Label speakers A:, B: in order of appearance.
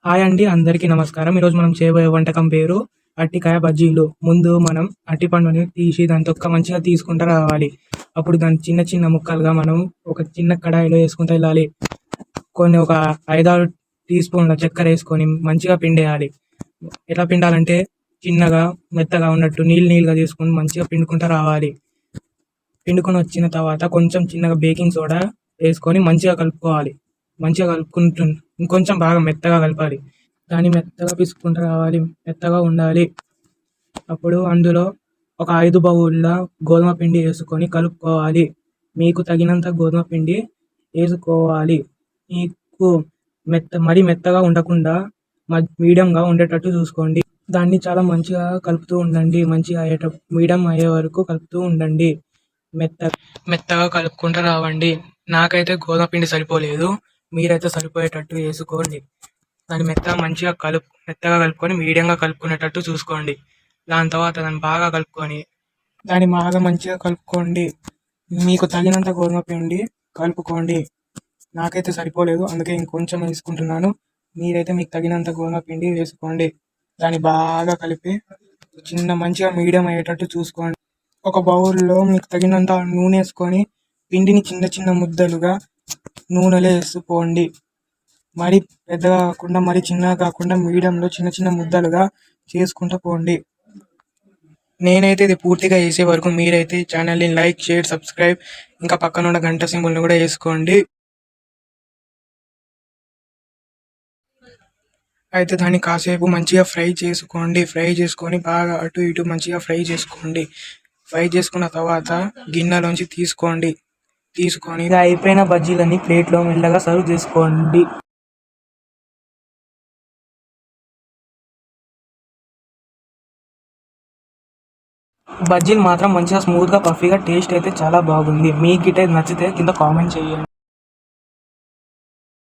A: Hi అండి, అందరికీ నమస్కారం. ఈరోజు మనం చేయబోయే వంటకం పేరు అరటికాయ బజ్జీలు. ముందు మనం అరటిపండుని తీసి దాని తొక్క మంచిగా తీసుకుంటూ రావాలి. అప్పుడు దాన్ని చిన్న చిన్న ముక్కలుగా మనం ఒక చిన్న కడాయిలో వేసుకుంటూ వెళ్ళాలి. ఒక 5-6 టీ స్పూన్ల చక్కెర వేసుకొని మంచిగా పిండేయాలి. ఎలా పిండాలంటే చిన్నగా మెత్తగా ఉన్నట్టు నీళ్ళుగా తీసుకొని మంచిగా పిండుకుంటూ రావాలి. పిండుకొని వచ్చిన తర్వాత కొంచెం చిన్నగా బేకింగ్ సోడా వేసుకొని మంచిగా కలుపుకోవాలి. మంచిగా కలుపుకుంటూ ఇంకొంచెం బాగా మెత్తగా కలపాలి. దాన్ని మెత్తగా పిసుక్కుంటూ రావాలి. మెత్తగా ఉండాలి. అప్పుడు అందులో ఒక 5 బౌళ్ళ గోధుమ పిండి వేసుకొని కలుపుకోవాలి. మీకు తగినంత గోధుమ పిండి వేసుకోవాలి. మీకు మరీ మెత్తగా ఉండకుండా మీడియంగా ఉండేటట్టు చూసుకోండి. దాన్ని చాలా మంచిగా కలుపుతూ ఉండండి. మంచిగా మీడియం అయ్యే వరకు కలుపుతూ ఉండండి. మెత్తగా కలుపుకుంటూ రావండి. నాకైతే గోధుమ పిండి సరిపోలేదు. మీరైతే సరిపోయేటట్టు వేసుకోండి. దాన్ని మంచిగా మెత్తగా కలుపుకొని మీడియంగా కలుపుకునేటట్టు చూసుకోండి. దాని తర్వాత దాన్ని బాగా మంచిగా కలుపుకోండి. మీకు తగినంత గోధుమ పిండి కలుపుకోండి. నాకైతే సరిపోలేదు, అందుకే ఇంకొంచెం వేసుకుంటున్నాను. మీరైతే మీకు తగినంత గోధుమ పిండి వేసుకోండి. దాన్ని బాగా కలిపి మంచిగా మీడియం అయ్యేటట్టు చూసుకోండి. ఒక బౌల్లో మీకు తగినంత నూనె వేసుకొని పిండిని చిన్న చిన్న ముద్దలుగా నూనెలో వేసుకోండి. మరి పెద్దగా కాకుండా మరి చిన్నగా కాకుండా మీడియంలో చిన్న చిన్న ముద్దలుగా చేసుకుంటూ పోండి. నేనైతే ఇది పూర్తిగా వేసే వరకు మీరైతే ఛానల్ని లైక్, షేర్, సబ్స్క్రైబ్ ఇంకా పక్కన ఉన్న గంట సింబల్ని కూడా వేసుకోండి. అయితే దాన్ని కాసేపు మంచిగా ఫ్రై చేసుకోండి. ఫ్రై చేసుకొని బాగా అటు ఇటు మంచిగా ఫ్రై చేసుకోండి. ఫ్రై చేసుకున్న తర్వాత గిన్నెలోంచి తీసుకొని అయిపోయిన బజ్జీలన్నీ ప్లేట్లో మెల్లగా సర్వ్ చేసుకోండి. బజ్జీలు మాత్రం మంచిగా స్మూత్గా పఫీగా టేస్ట్ అయితే చాలా బాగుంది. మీకు గిట్టే నచ్చితే కింద కామెంట్ చేయండి.